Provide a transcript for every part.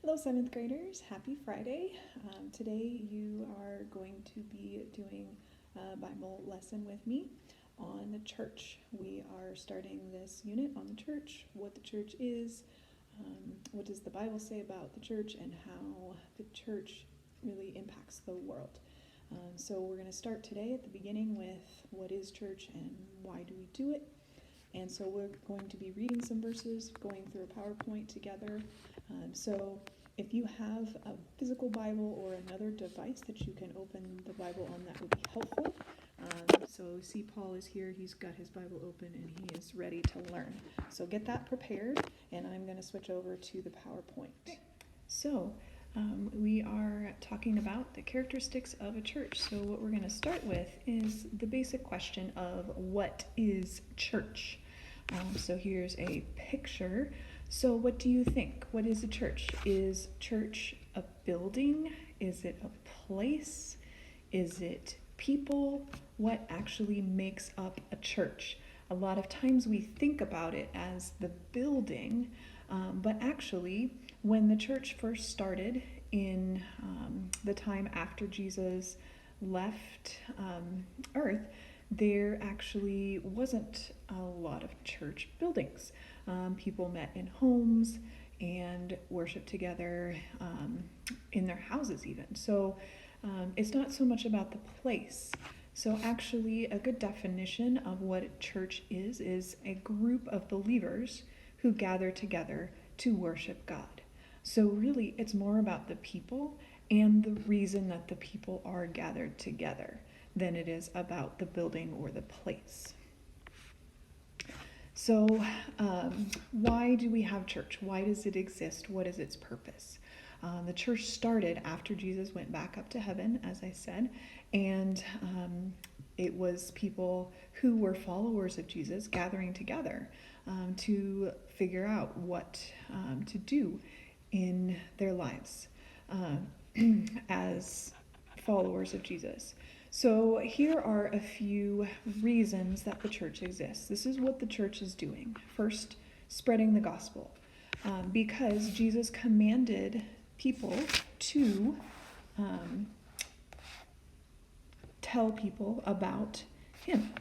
Hello, 7th graders. Happy Friday. Today you are going to be doing a Bible lesson with me on the church. We are starting this unit on the church, what the church is, what does the Bible say about the church, and how the church really impacts the world. So we're going to start today at the beginning with what is church and why do we do it. And so we're going to be reading some verses, going through a PowerPoint together. So if you have a physical Bible or another device that you can open the Bible on, that would be helpful. So see, Paul is here. He's got his Bible open and he is ready to learn. So get that prepared, and I'm going to switch over to the PowerPoint. So we are talking about the characteristics of a church. So what we're going to start with is the basic question of what is church? So here's a picture. So what do you think? What is a church? Is church a building? Is it a place? Is it people? What actually makes up a church? A lot of times we think about it as the building, but actually when the church first started in the time after Jesus left earth, there actually wasn't a lot of church buildings. People met in homes and worshiped together in their houses even. So it's not so much about the place. So actually a good definition of what a church is a group of believers who gather together to worship God. So really it's more about the people and the reason that the people are gathered together than it is about the building or the place. So why do we have church? Why does it exist? What is its purpose? The church started after Jesus went back up to heaven, as I said, and it was people who were followers of Jesus gathering together to figure out what to do in their lives as followers of Jesus. So here are a few reasons that the church exists. This is what the church is doing. First, spreading the gospel, because Jesus commanded people to tell people about him.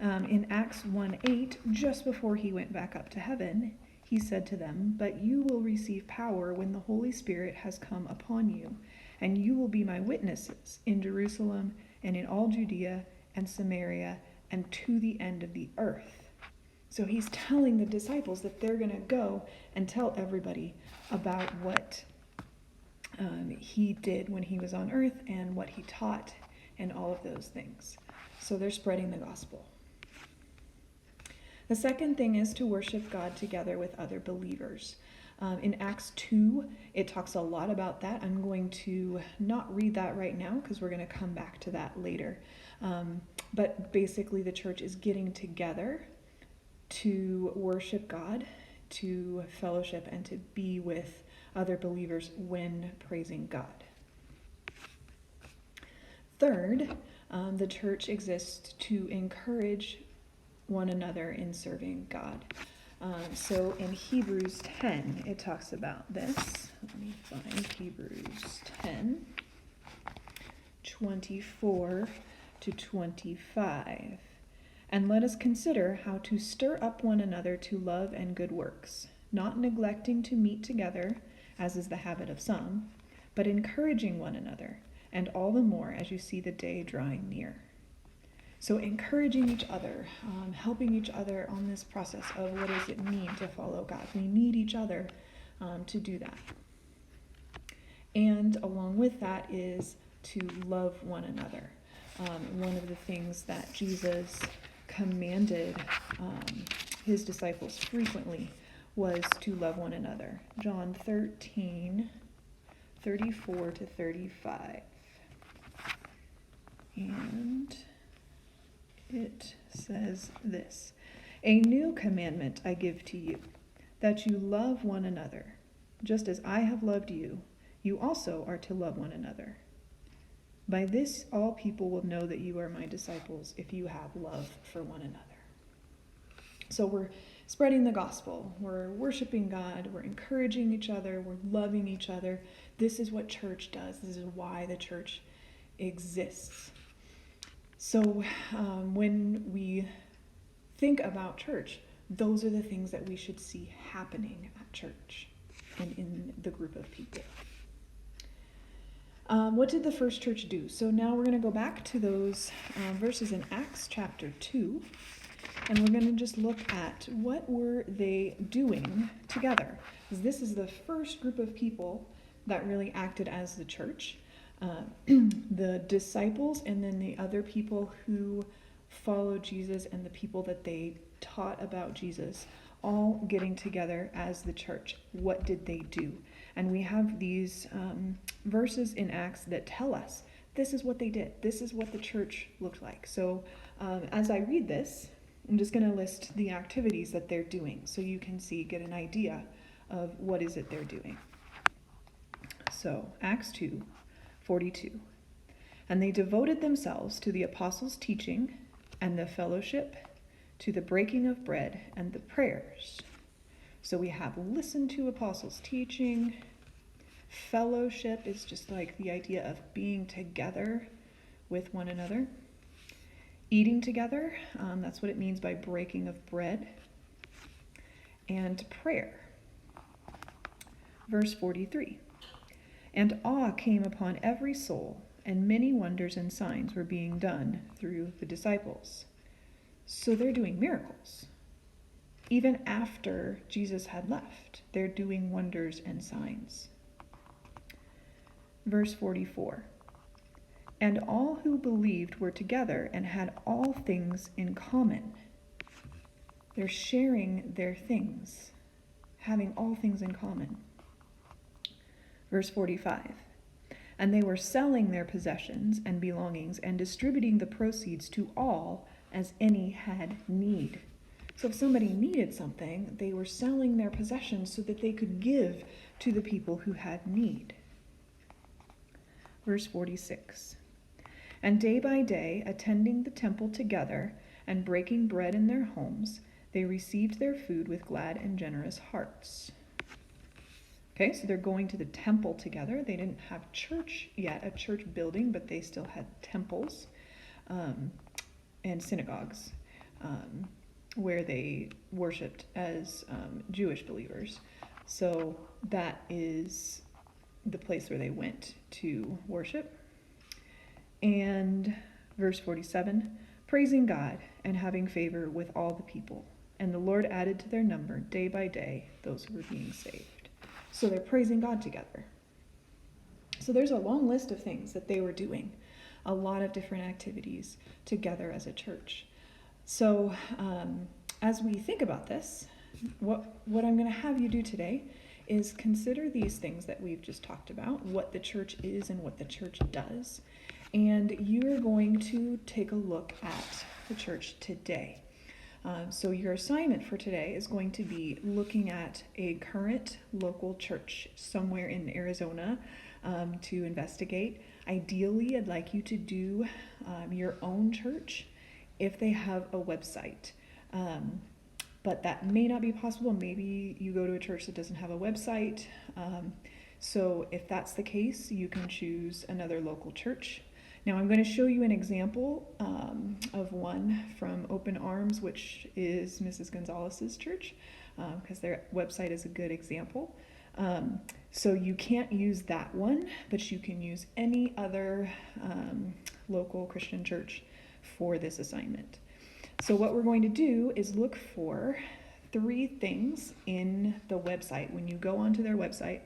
In Acts 1:8, just before he went back up to heaven, he said to them, "But you will receive power when the Holy Spirit has come upon you, and you will be my witnesses in Jerusalem and in all Judea and Samaria and to the end of the earth." So he's telling the disciples that they're going to go and tell everybody about what he did when he was on earth and what he taught and all of those things. So they're spreading the gospel. The second thing is to worship God together with other believers. In Acts 2, it talks a lot about that. I'm going to not read that right now because we're going to come back to that later. But basically the church is getting together to worship God, to fellowship, and to be with other believers when praising God. Third, the church exists to encourage one another in serving God. So in Hebrews 10, it talks about this. Let me find Hebrews 10, 24 to 25. "And let us consider how to stir up one another to love and good works, not neglecting to meet together, as is the habit of some, but encouraging one another, and all the more as you see the day drawing near." So encouraging each other, helping each other on this process of what does it mean to follow God. We need each other to do that. And along with that is to love one another. One of the things that Jesus commanded his disciples frequently was to love one another. John 13, 34 to 35. And it says this: "A new commandment I give to you, that you love one another. Just as I have loved you, you also are to love one another. By this all people will know that you are my disciples, if you have love for one another." So we're spreading the gospel. We're worshiping God. We're encouraging each other. We're loving each other. This is what church does. This is why the church exists. So when we think about church, those are the things that we should see happening at church and in the group of people. What did the first church do? So now we're going to go back to those verses in Acts chapter 2, and we're going to just look at what were they doing together. Because this is the first group of people that really acted as the church. The disciples and then the other people who followed Jesus and the people that they taught about Jesus, all getting together as the church. What did they do? And we have these verses in Acts that tell us this is what they did. This is what the church looked like. So as I read this, I'm just going to list the activities that they're doing so you can get an idea of what is it they're doing. So Acts 2:42. And they devoted themselves to the apostles' teaching and the fellowship, to the breaking of bread and the prayers. So we have listen to apostles' teaching. Fellowship is just like the idea of being together with one another. Eating together, that's what it means by breaking of bread. And prayer. Verse 43. And awe came upon every soul, and many wonders and signs were being done through the disciples. So they're doing miracles. Even after Jesus had left, they're doing wonders and signs. Verse 44. And all who believed were together and had all things in common. They're sharing their things, having all things in common. Verse 45. And they were selling their possessions and belongings and distributing the proceeds to all as any had need. So if somebody needed something, they were selling their possessions so that they could give to the people who had need. Verse 46. And day by day, attending the temple together and breaking bread in their homes, they received their food with glad and generous hearts. Okay, so they're going to the temple together. They didn't have church yet, a church building, but they still had temples and synagogues where they worshipped as Jewish believers. So that is the place where they went to worship. And verse 47, praising God and having favor with all the people. And the Lord added to their number day by day those who were being saved. So they're praising God together. So there's a long list of things that they were doing, a lot of different activities together as a church. So as we think about this, what I'm going to have you do today is consider these things that we've just talked about, what the church is and what the church does. And you're going to take a look at the church today. So your assignment for today is going to be looking at a current local church somewhere in Arizona to investigate. Ideally, I'd like you to do your own church if they have a website. But that may not be possible. Maybe you go to a church that doesn't have a website. So if that's the case, you can choose another local church. Now I'm going to show you an example of one from Open Arms, which is Mrs. Gonzalez's church, because their website is a good example. So you can't use that one, but you can use any other local Christian church for this assignment. So what we're going to do is look for 3 things in the website. When you go onto their website,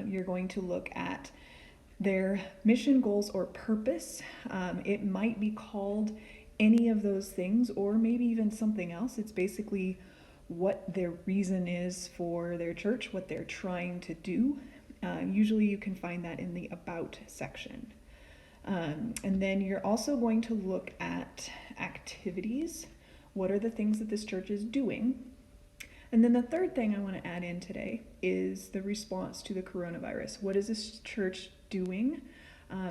you're going to look at their mission, goals, or purpose. It might be called any of those things, or maybe even something else. It's basically what their reason is for their church, what they're trying to do. Usually you can find that in the About section. And then you're also going to look at activities. What are the things that this church is doing? And then the third thing I want to add in today is the response to the coronavirus. What is this church doing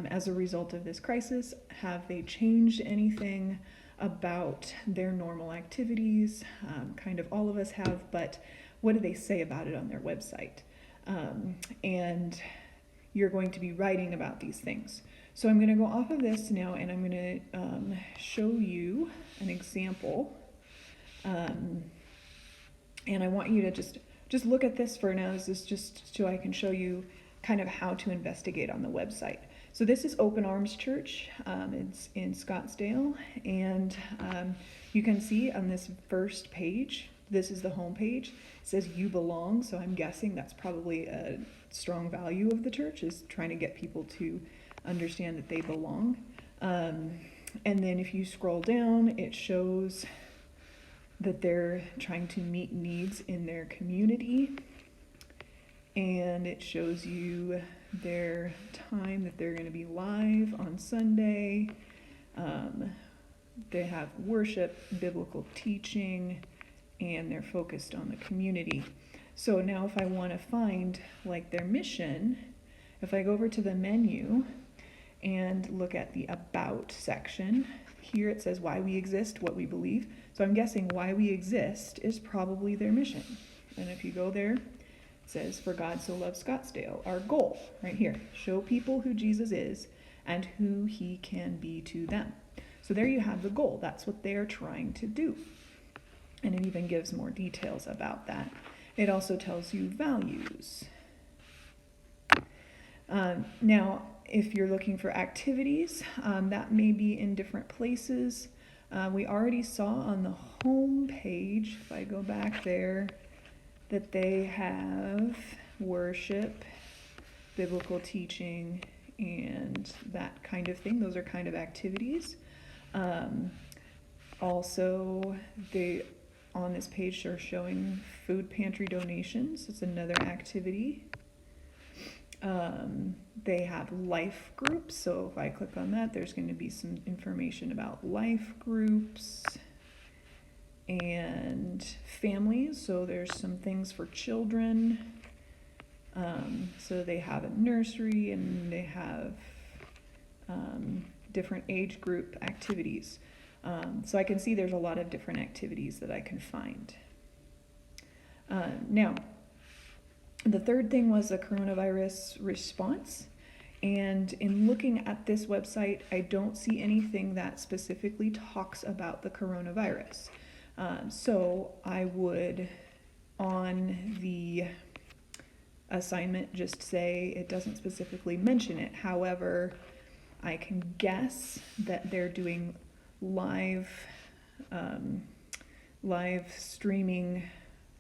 as a result of this crisis? Have they changed anything? about their normal activities. Kind of all of us have, but what do they say about it on their website? And you're going to be writing about these things. So I'm going to go off of this now, and I'm going to show you an example. And I want you to just look at this for now. This is just so I can show you kind of how to investigate on the website. So this is Open Arms Church. It's in Scottsdale, and you can see on this first page, this is the home page. It says "You belong," so I'm guessing that's probably a strong value of the church, is trying to get people to understand that they belong. And then if you scroll down, it shows that they're trying to meet needs in their community, and it shows you their time that they're going to be live on Sunday. They have worship, biblical teaching, and they're focused on the community. So now if I want to find like their mission, if I go over to the menu and look at the About section, here it says why we exist, what we believe. So I'm guessing why we exist is probably their mission. And if you go there, it says, "For God so loved Scottsdale." Our goal, right here, show people who Jesus is and who he can be to them. So there you have the goal. That's what they're trying to do. And it even gives more details about that. It also tells you values. Now, if you're looking for activities, that may be in different places. We already saw on the home page, if I go back there, that they have worship, biblical teaching, and that kind of thing. Those are kind of activities. Also, they on this page are showing food pantry donations. It's another activity. They have life groups, so if I click on that, there's going to be some information about life groups and families. So there's some things for children. So they have a nursery, and they have different age group activities. So I can see there's a lot of different activities that I can find. Now, the third thing was the coronavirus response. And in looking at this website, I don't see anything that specifically talks about the coronavirus. So I would, on the assignment, just say it doesn't specifically mention it. However, I can guess that they're doing live streaming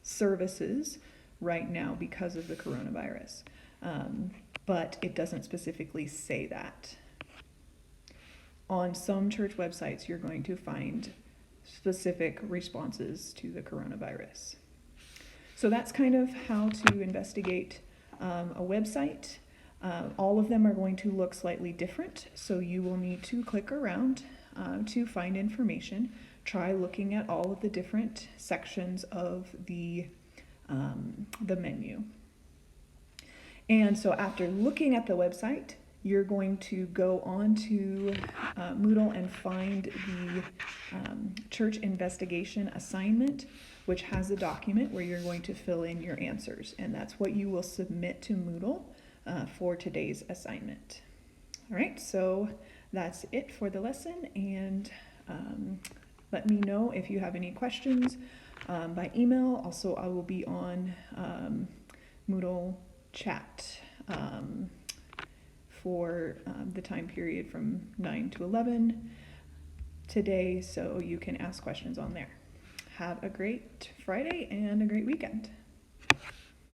services right now because of the coronavirus. But it doesn't specifically say that. On some church websites, you're going to find specific responses to the coronavirus. So that's kind of how to investigate a website. All of them are going to look slightly different, so you will need to click around to find information. Try looking at all of the different sections of the menu. And so after looking at the website, you're going to go on to Moodle and find the church investigation assignment, which has a document where you're going to fill in your answers. And that's what you will submit to Moodle for today's assignment. All right, so that's it for the lesson. And let me know if you have any questions by email. Also, I will be on Moodle chat for the time period from 9 to 11 today, so you can ask questions on there. Have a great Friday and a great weekend.